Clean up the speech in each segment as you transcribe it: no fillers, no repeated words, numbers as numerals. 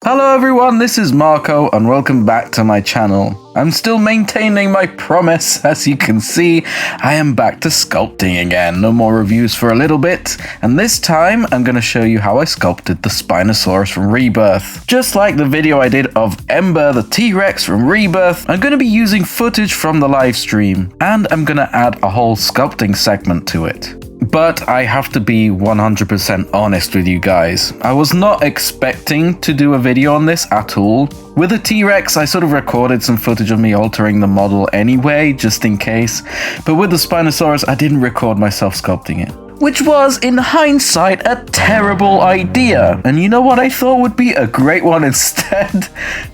Hello everyone, this is Marco and welcome back to my channel. I'm still maintaining my promise. As you can see, I am back to sculpting again. No more reviews for a little bit, and this time I'm going to show you how I sculpted the Spinosaurus from Rebirth. Just like the video I did of Ember the T-Rex from Rebirth, I'm going to be using footage from the live stream, and I'm going to add a whole sculpting segment to it. But I have to be 100% honest with you guys. I was not expecting to do a video on this at all. With the T-Rex, I sort of recorded some footage of me altering the model anyway, just in case. But with the Spinosaurus, I didn't record myself sculpting it. Which was, in hindsight, a terrible idea. And you know what I thought would be a great one instead?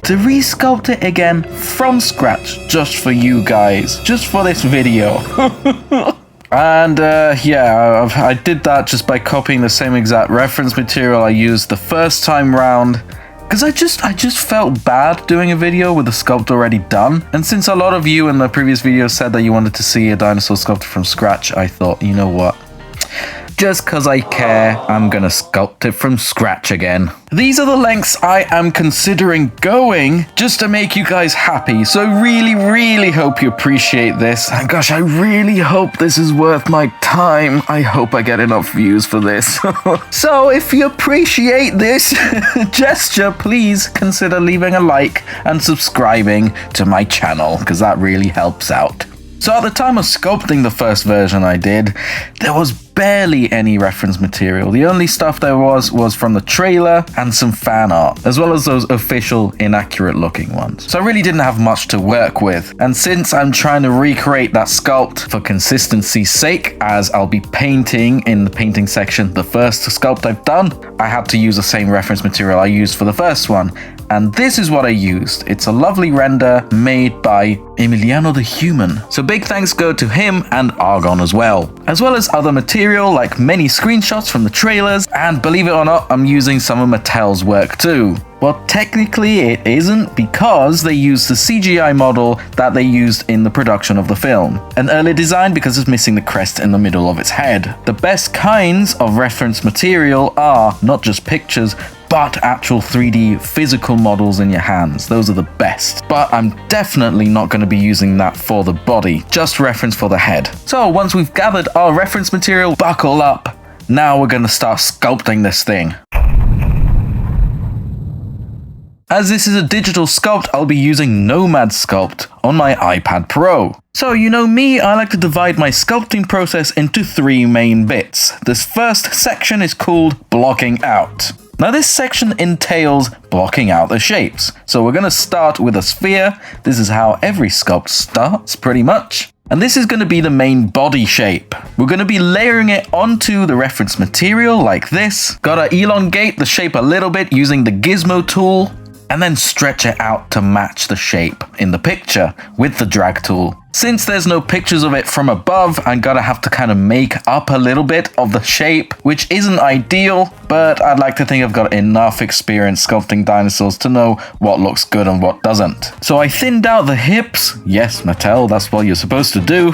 To re-sculpt it again from scratch, just for you guys. Just for this video. And yeah, I did that just by copying the same exact reference material I used the first time round. Because I just felt bad doing a video with the sculpt already done. And since a lot of you in the previous video said that you wanted to see a dinosaur sculpted from scratch, I thought, you know what? Just because I care, I'm gonna sculpt it from scratch again. These are the lengths I am considering going just to make you guys happy. So really hope you appreciate this. And gosh, I really hope this is worth my time. I hope I get enough views for this. So if you appreciate this gesture, please consider leaving a like and subscribing to my channel, because that really helps out. So at the time of sculpting the first version I did, there was barely any reference material. The only stuff there was from the trailer and some fan art, as well as those official inaccurate looking ones. So I really didn't have much to work with. And since I'm trying to recreate that sculpt for consistency's sake, as I'll be painting in the painting section the first sculpt I've done, I had to use the same reference material I used for the first one. And this is what I used. It's a lovely render made by Emiliano the Human. So big thanks go to him and Argon as well as other material like many screenshots from the trailers, and believe it or not, I'm using some of Mattel's work too. Well, technically it isn't, because they used the CGI model that they used in the production of the film. An early design because it's missing the crest in the middle of its head. The best kinds of reference material are not just pictures, but actual 3D physical models in your hands. Those are the best. But I'm definitely not going to be using that for the body, just reference for the head. So once we've gathered our reference material, buckle up. Now we're going to start sculpting this thing. As this is a digital sculpt, I'll be using Nomad Sculpt on my iPad Pro. So you know me, I like to divide my sculpting process into 3 main bits. This first section is called blocking out. Now this section entails blocking out the shapes. So we're going to start with a sphere. This is how every sculpt starts, pretty much. And this is going to be the main body shape. We're going to be layering it onto the reference material like this. Gotta elongate the shape a little bit using the gizmo tool, and then stretch it out to match the shape in the picture with the drag tool. Since there's no pictures of it from above, I'm gonna have to kind of make up a little bit of the shape, which isn't ideal, but I'd like to think I've got enough experience sculpting dinosaurs to know what looks good and what doesn't. So I thinned out the hips, yes, Mattel, that's what you're supposed to do,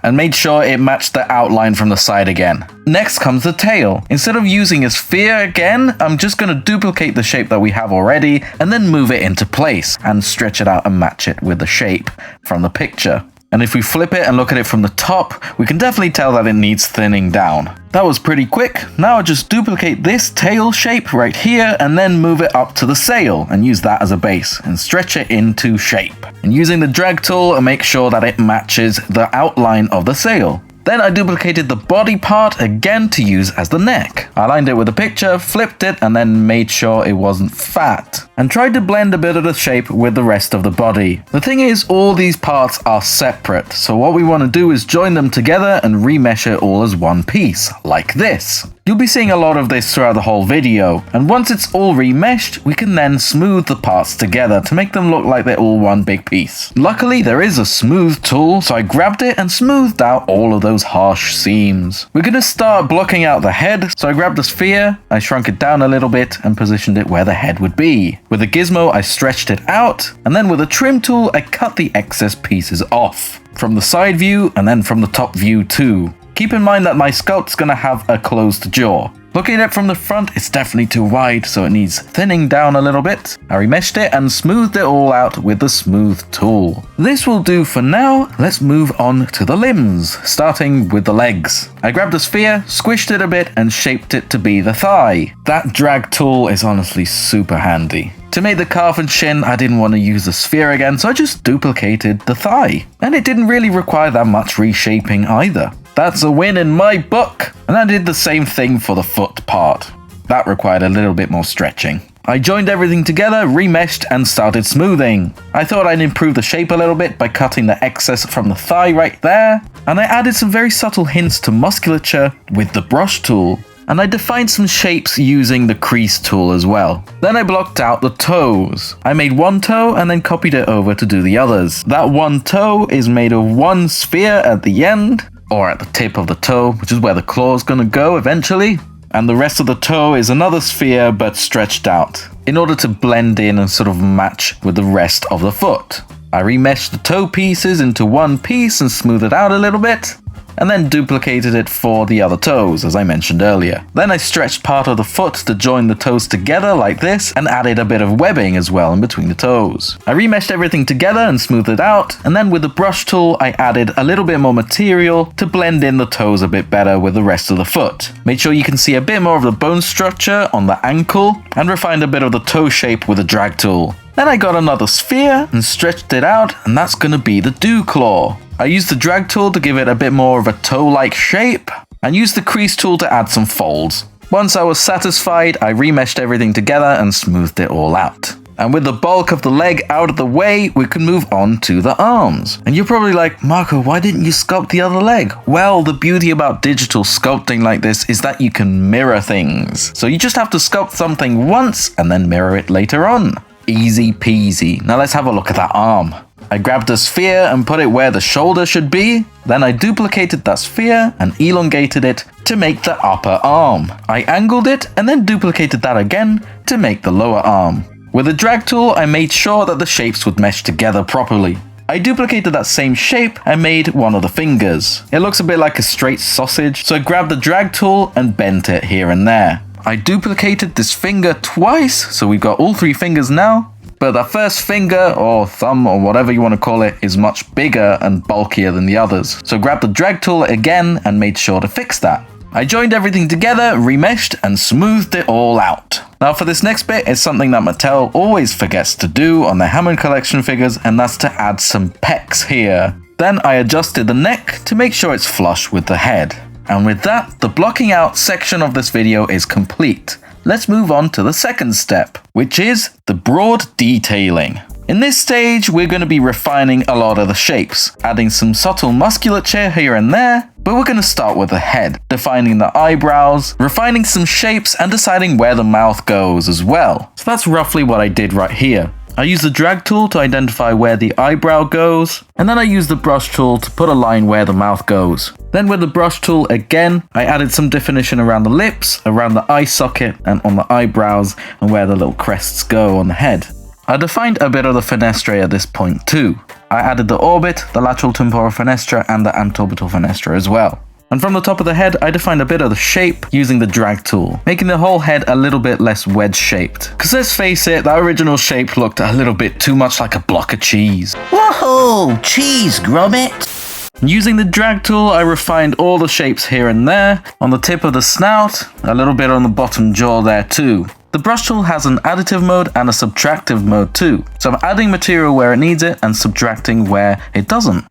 and made sure it matched the outline from the side again. Next comes the tail. Instead of using a sphere again, I'm just gonna duplicate the shape that we have already, and then move it into place, and stretch it out and match it with the shape from the picture. And if we flip it and look at it from the top, we can definitely tell that it needs thinning down. That was pretty quick. Now I'll just duplicate this tail shape right here and then move it up to the sail and use that as a base and stretch it into shape. And using the drag tool, I'll make sure that it matches the outline of the sail. Then I duplicated the body part again to use as the neck. I aligned it with a picture, flipped it, and then made sure it wasn't fat, and tried to blend a bit of the shape with the rest of the body. The thing is, all these parts are separate, so what we want to do is join them together and remesh it all as one piece, like this. You'll be seeing a lot of this throughout the whole video, and once it's all remeshed, we can then smooth the parts together to make them look like they're all one big piece. Luckily, there is a smooth tool, so I grabbed it and smoothed out all of those harsh seams. We're going to start blocking out the head, so I grabbed the sphere, I shrunk it down a little bit and positioned it where the head would be. With a gizmo, I stretched it out, and then with a trim tool, I cut the excess pieces off. From the side view, and then from the top view too. Keep in mind that my sculpt's gonna have a closed jaw. Looking at it from the front, it's definitely too wide, so it needs thinning down a little bit. I remeshed it and smoothed it all out with the smooth tool. This will do for now. Let's move on to the limbs, starting with the legs. I grabbed a sphere, squished it a bit, and shaped it to be the thigh. That drag tool is honestly super handy. To make the calf and shin, I didn't want to use the sphere again, so I just duplicated the thigh. And it didn't really require that much reshaping either. That's a win in my book! And I did the same thing for the foot part. That required a little bit more stretching. I joined everything together, remeshed, and started smoothing. I thought I'd improve the shape a little bit by cutting the excess from the thigh right there. And I added some very subtle hints to musculature with the brush tool. And I defined some shapes using the crease tool as well. Then I blocked out the toes. I made one toe and then copied it over to do the others. That one toe is made of one sphere at the end, or at the tip of the toe, which is where the claw is going to go eventually. And the rest of the toe is another sphere but stretched out, in order to blend in and sort of match with the rest of the foot. I remeshed the toe pieces into one piece and smoothed it out a little bit, and then duplicated it for the other toes, as I mentioned earlier. Then I stretched part of the foot to join the toes together like this, and added a bit of webbing as well in between the toes. I remeshed everything together and smoothed it out, and then with the brush tool I added a little bit more material to blend in the toes a bit better with the rest of the foot. Made sure you can see a bit more of the bone structure on the ankle, and refined a bit of the toe shape with the drag tool. Then I got another sphere and stretched it out, and that's gonna be the dew claw. I used the drag tool to give it a bit more of a toe-like shape, and used the crease tool to add some folds. Once I was satisfied, I remeshed everything together and smoothed it all out. And with the bulk of the leg out of the way, we can move on to the arms. And you're probably like, Marco, why didn't you sculpt the other leg? Well, the beauty about digital sculpting like this is that you can mirror things. So you just have to sculpt something once and then mirror it later on. Easy peasy. Now let's have a look at that arm. I grabbed a sphere and put it where the shoulder should be. Then I duplicated that sphere and elongated it to make the upper arm. I angled it and then duplicated that again to make the lower arm. With the drag tool, I made sure that the shapes would mesh together properly. I duplicated that same shape and made one of the fingers. It looks a bit like a straight sausage, so I grabbed the drag tool and bent it here and there. I duplicated this finger twice, so we've got all three fingers now. But the first finger, or thumb, or whatever you want to call it, is much bigger and bulkier than the others. So grab the drag tool again and made sure to fix that. I joined everything together, remeshed, and smoothed it all out. Now for this next bit, it's something that Mattel always forgets to do on their Hammond collection figures, and that's to add some pecs here. Then I adjusted the neck to make sure it's flush with the head. And with that, the blocking out section of this video is complete. Let's move on to the second step, which is the broad detailing. In this stage, we're going to be refining a lot of the shapes, adding some subtle musculature here and there, but we're going to start with the head, defining the eyebrows, refining some shapes, and deciding where the mouth goes as well. So that's roughly what I did right here. I used the drag tool to identify where the eyebrow goes, and then I used the brush tool to put a line where the mouth goes. Then with the brush tool again, I added some definition around the lips, around the eye socket, and on the eyebrows, and where the little crests go on the head. I defined a bit of the fenestra at this point too. I added the orbit, the lateral temporal fenestra, and the antorbital fenestra as well. And from the top of the head, I defined a bit of the shape using the drag tool, making the whole head a little bit less wedge-shaped. Cause let's face it, that original shape looked a little bit too much like a block of cheese. Whoa, cheese grommet! Using the drag tool, I refined all the shapes here and there, on the tip of the snout, a little bit on the bottom jaw there too. The brush tool has an additive mode and a subtractive mode too, so I'm adding material where it needs it and subtracting where it doesn't.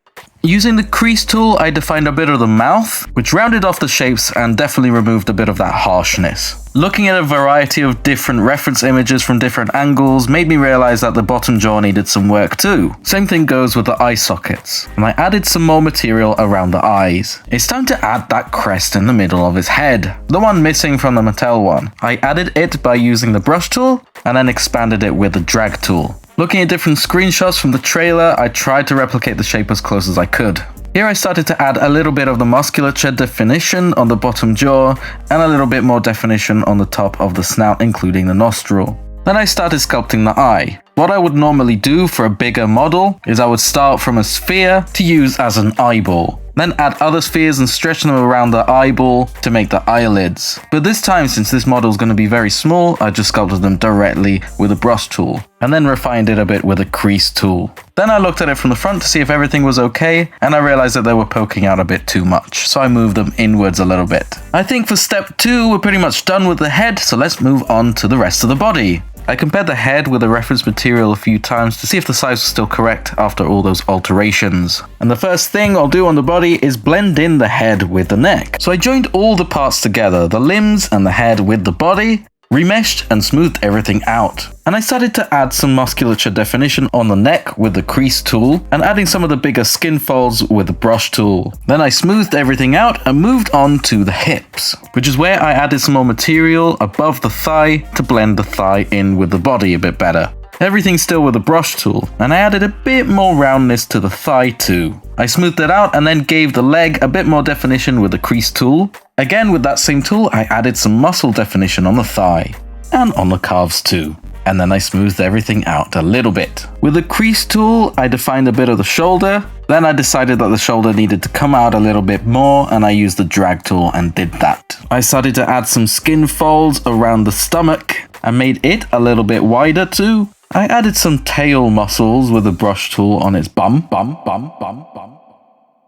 Using the crease tool, I defined a bit of the mouth, which rounded off the shapes and definitely removed a bit of that harshness. Looking at a variety of different reference images from different angles made me realize that the bottom jaw needed some work too. Same thing goes with the eye sockets, and I added some more material around the eyes. It's time to add that crest in the middle of his head, the one missing from the Mattel one. I added it by using the brush tool and then expanded it with the drag tool. Looking at different screenshots from the trailer, I tried to replicate the shape as close as I could. Here I started to add a little bit of the musculature definition on the bottom jaw and a little bit more definition on the top of the snout, including the nostril. Then I started sculpting the eye. What I would normally do for a bigger model is I would start from a sphere to use as an eyeball. Then add other spheres and stretch them around the eyeball to make the eyelids. But this time, since this model is going to be very small, I just sculpted them directly with a brush tool, and then refined it a bit with a crease tool. Then I looked at it from the front to see if everything was okay, and I realized that they were poking out a bit too much, so I moved them inwards a little bit. I think for step 2, we're pretty much done with the head, so let's move on to the rest of the body. I compared the head with the reference material a few times to see if the size was still correct after all those alterations. And the first thing I'll do on the body is blend in the head with the neck. So I joined all the parts together, the limbs and the head with the body, remeshed and smoothed everything out. And I started to add some musculature definition on the neck with the crease tool and adding some of the bigger skin folds with the brush tool. Then I smoothed everything out and moved on to the hips, which is where I added some more material above the thigh to blend the thigh in with the body a bit better. Everything still with the brush tool, and I added a bit more roundness to the thigh too. I smoothed it out and then gave the leg a bit more definition with the crease tool. Again with that same tool, I added some muscle definition on the thigh, and on the calves too. And then I smoothed everything out a little bit. With the crease tool, I defined a bit of the shoulder. Then I decided that the shoulder needed to come out a little bit more, and I used the drag tool and did that. I started to add some skin folds around the stomach and made it a little bit wider too. I added some tail muscles with the brush tool on its bum.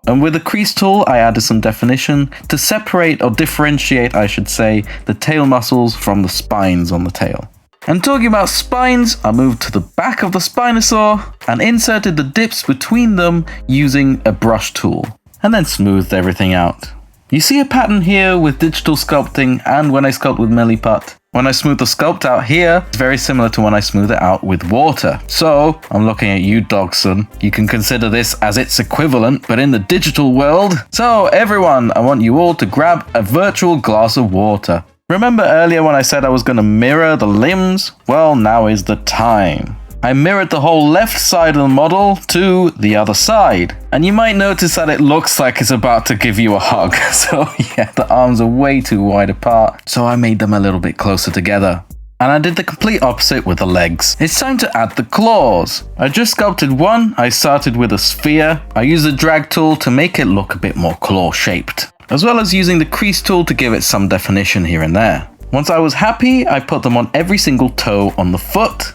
And with the crease tool, I added some definition to separate or differentiate, I should say, the tail muscles from the spines on the tail. And talking about spines, I moved to the back of the Spinosaur and inserted the dips between them using a brush tool, and then smoothed everything out. You see a pattern here with digital sculpting and when I sculpt with Milliput. When I smooth the sculpt out here, it's very similar to when I smooth it out with water. So, I'm looking at you, Dogson. You can consider this as its equivalent, but in the digital world. So, everyone, I want you all to grab a virtual glass of water. Remember earlier when I said I was going to mirror the limbs? Well, now is the time. I mirrored the whole left side of the model to the other side. And you might notice that it looks like it's about to give you a hug. So yeah, the arms are way too wide apart. So I made them a little bit closer together. And I did the complete opposite with the legs. It's time to add the claws. I just sculpted one. I started with a sphere. I used the drag tool to make it look a bit more claw shaped, as well as using the crease tool to give it some definition here and there. Once I was happy, I put them on every single toe on the foot.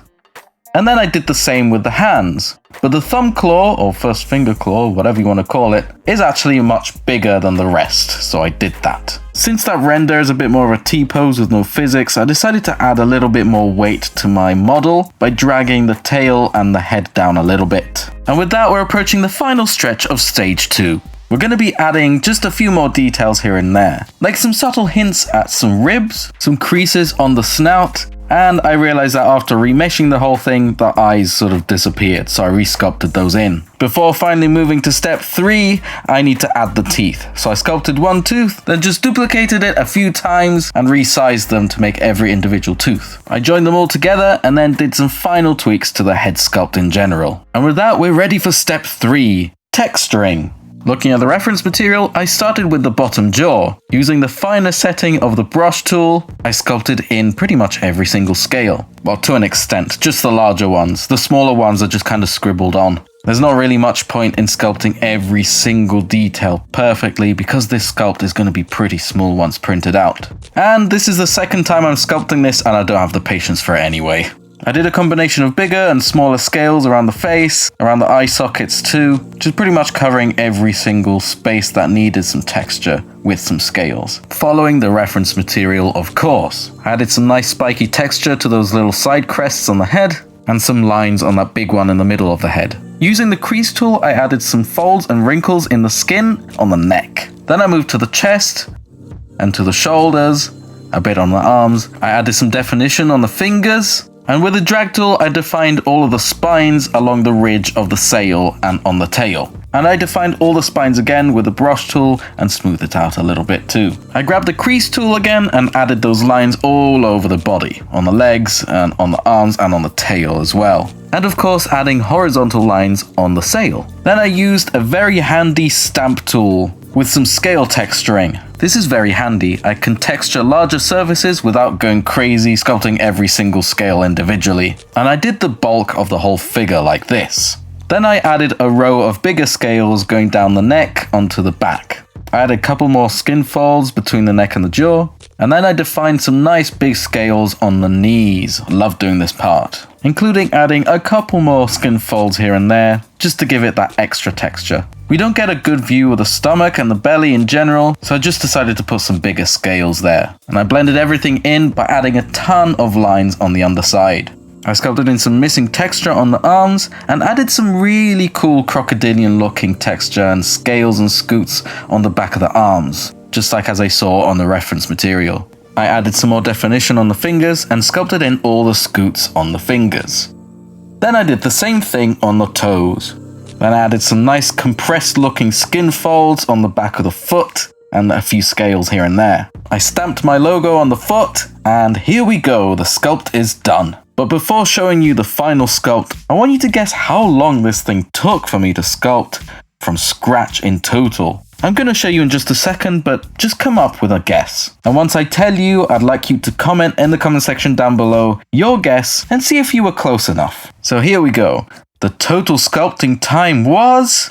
And then I did the same with the hands. But the thumb claw, or first finger claw, whatever you want to call it, is actually much bigger than the rest, so I did that. Since that render is a bit more of a T-pose with no physics, I decided to add a little bit more weight to my model by dragging the tail and the head down a little bit. And with that, we're approaching the final stretch of stage 2. We're going to be adding just a few more details here and there, like some subtle hints at some ribs, some creases on the snout, and I realized that after remeshing the whole thing, the eyes sort of disappeared, so I resculpted those in. Before finally moving to step 3, I need to add the teeth. So I sculpted one tooth, then just duplicated it a few times and resized them to make every individual tooth. I joined them all together and then did some final tweaks to the head sculpt in general. And with that, we're ready for step 3, texturing. Looking at the reference material, I started with the bottom jaw. Using the finer setting of the brush tool, I sculpted in pretty much every single scale. Well, to an extent, just the larger ones. The smaller ones are just kind of scribbled on. There's not really much point in sculpting every single detail perfectly because this sculpt is going to be pretty small once printed out. And this is the second time I'm sculpting this and I don't have the patience for it anyway. I did a combination of bigger and smaller scales around the face, around the eye sockets too, just pretty much covering every single space that needed some texture with some scales. Following the reference material, of course. I added some nice spiky texture to those little side crests on the head, and some lines on that big one in the middle of the head. Using the crease tool, I added some folds and wrinkles in the skin on the neck. Then I moved to the chest, and to the shoulders, a bit on the arms. I added some definition on the fingers, and with the drag tool, I defined all of the spines along the ridge of the sail and on the tail. And I defined all the spines again with the brush tool and smoothed it out a little bit too. I grabbed the crease tool again and added those lines all over the body, on the legs and on the arms and on the tail as well. And of course adding horizontal lines on the sail. Then I used a very handy stamp tool with some scale texturing. This is very handy. I can texture larger surfaces without going crazy sculpting every single scale individually. And I did the bulk of the whole figure like this. Then I added a row of bigger scales going down the neck onto the back. I added a couple more skin folds between the neck and the jaw, and then I defined some nice big scales on the knees. Love doing this part, including adding a couple more skin folds here and there, just to give it that extra texture. We don't get a good view of the stomach and the belly in general, so I just decided to put some bigger scales there. And I blended everything in by adding a ton of lines on the underside. I sculpted in some missing texture on the arms and added some really cool crocodilian looking texture and scales and scoots on the back of the arms, just like as I saw on the reference material. I added some more definition on the fingers and sculpted in all the scoots on the fingers. Then I did the same thing on the toes. Then I added some nice compressed looking skin folds on the back of the foot and a few scales here and there. I stamped my logo on the foot, and here we go, the sculpt is done. But before showing you the final sculpt, I want you to guess how long this thing took for me to sculpt from scratch in total. I'm going to show you in just a second, but just come up with a guess. And once I tell you, I'd like you to comment in the comment section down below your guess and see if you were close enough. So here we go. The total sculpting time was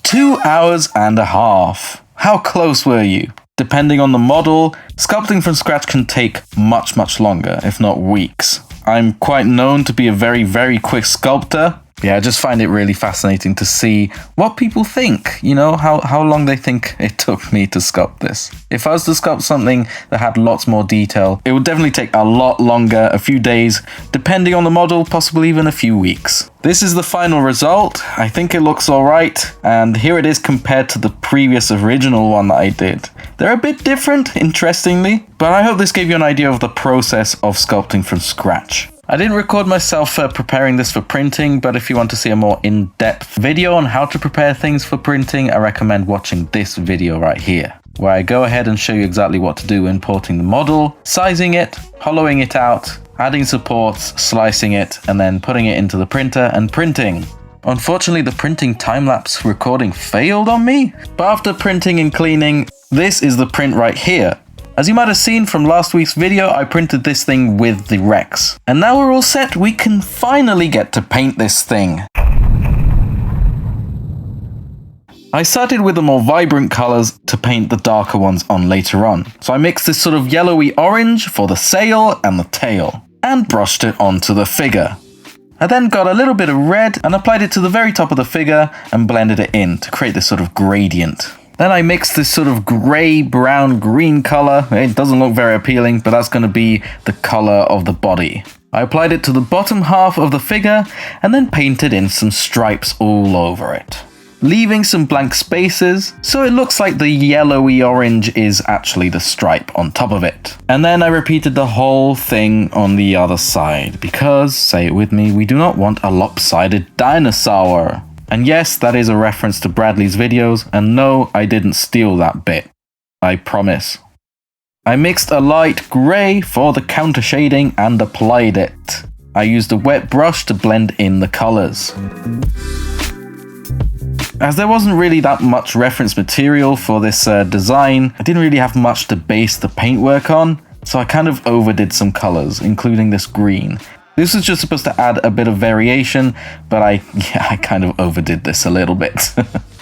2 hours and a half. How close were you? Depending on the model, sculpting from scratch can take much longer, if not weeks. I'm quite known to be a very quick sculptor. Yeah, I just find it really fascinating to see what people think, you know, how long they think it took me to sculpt this. If I was to sculpt something that had lots more detail, it would definitely take a lot longer, a few days, depending on the model, possibly even a few weeks. This is the final result. I think it looks alright, and here it is compared to the previous original one that I did. They're a bit different, interestingly, but I hope this gave you an idea of the process of sculpting from scratch. I didn't record myself preparing this for printing, but if you want to see a more in-depth video on how to prepare things for printing, I recommend watching this video right here, where I go ahead and show you exactly what to do importing the model, sizing it, hollowing it out, adding supports, slicing it, and then putting it into the printer and printing. Unfortunately, the printing time-lapse recording failed on me, but after printing and cleaning, this is the print right here. As you might have seen from last week's video, I printed this thing with the Rex. And now we're all set, we can finally get to paint this thing. I started with the more vibrant colors to paint the darker ones on later on. So I mixed this sort of yellowy orange for the sail and the tail, and brushed it onto the figure. I then got a little bit of red and applied it to the very top of the figure and blended it in to create this sort of gradient. Then I mixed this sort of grey, brown, green color. It doesn't look very appealing, but that's going to be the color of the body. I applied it to the bottom half of the figure and then painted in some stripes all over it, leaving some blank spaces so it looks like the yellowy orange is actually the stripe on top of it. And then I repeated the whole thing on the other side because, say it with me, we do not want a lopsided dinosaur. And yes, that is a reference to Bradley's videos, and no, I didn't steal that bit. I promise. I mixed a light grey for the counter shading and applied it. I used a wet brush to blend in the colours. As there wasn't really that much reference material for this design, I didn't really have much to base the paintwork on, so I kind of overdid some colours, including this green. This was just supposed to add a bit of variation, but I kind of overdid this a little bit.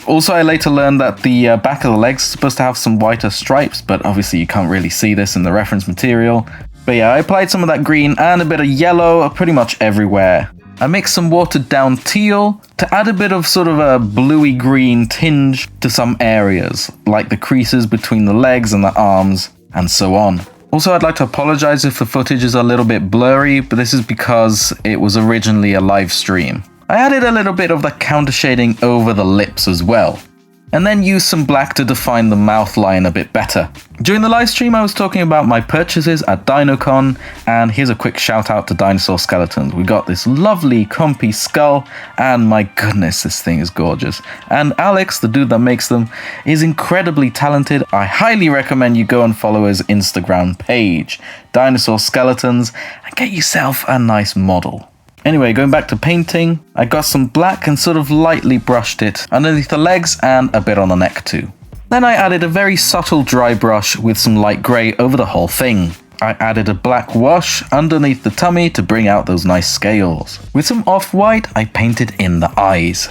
Also, I later learned that the back of the legs is supposed to have some whiter stripes, but obviously you can't really see this in the reference material. But yeah, I applied some of that green and a bit of yellow pretty much everywhere. I mixed some watered down teal to add a bit of sort of a bluey green tinge to some areas, like the creases between the legs and the arms, and so on. Also, I'd like to apologize if the footage is a little bit blurry, but this is because it was originally a live stream. I added a little bit of the counter shading over the lips as well, and then used some black to define the mouth line a bit better. During the live stream, I was talking about my purchases at DinoCon, and here's a quick shout out to Dinosaur Skeletons. We got this lovely compy skull, and my goodness, this thing is gorgeous. And Alex, the dude that makes them, is incredibly talented. I highly recommend you go and follow his Instagram page, Dinosaur Skeletons, and get yourself a nice model. Anyway, going back to painting, I got some black and sort of lightly brushed it underneath the legs and a bit on the neck too. Then I added a very subtle dry brush with some light grey over the whole thing. I added a black wash underneath the tummy to bring out those nice scales. With some off-white, I painted in the eyes.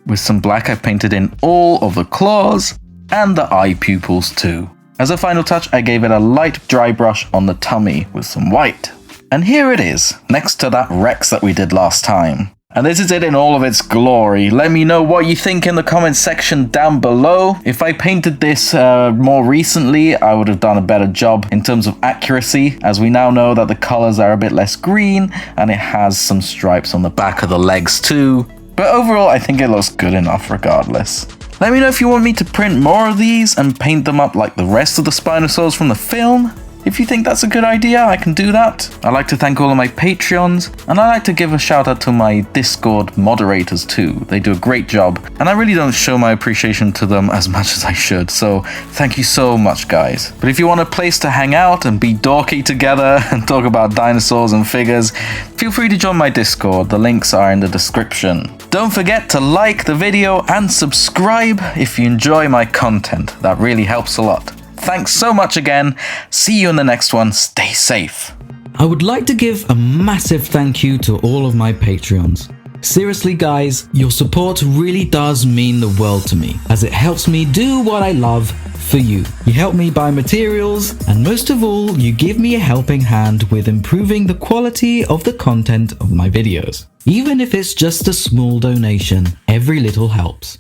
With some black, I painted in all of the claws and the eye pupils too. As a final touch, I gave it a light dry brush on the tummy with some white. And here it is, next to that Rex that we did last time. And this is it in all of its glory. Let me know what you think in the comments section down below. If I painted this more recently, I would have done a better job in terms of accuracy, as we now know that the colors are a bit less green and it has some stripes on the back of the legs too. But overall, I think it looks good enough regardless. Let me know if you want me to print more of these and paint them up like the rest of the Spinosaurs from the film. If you think that's a good idea, I can do that. I'd like to thank all of my Patreons, and I'd like to give a shout out to my Discord moderators too. They do a great job, and I really don't show my appreciation to them as much as I should, so thank you so much, guys. But if you want a place to hang out and be dorky together and talk about dinosaurs and figures, feel free to join my Discord. The links are in the description. Don't forget to like the video and subscribe if you enjoy my content. That really helps a lot. Thanks so much again. See you in the next one. Stay safe. I would like to give a massive thank you to all of my Patreons. Seriously guys, your support really does mean the world to me, as it helps me do what I love for you. You help me buy materials, and most of all, you give me a helping hand with improving the quality of the content of my videos. Even if it's just a small donation, every little helps.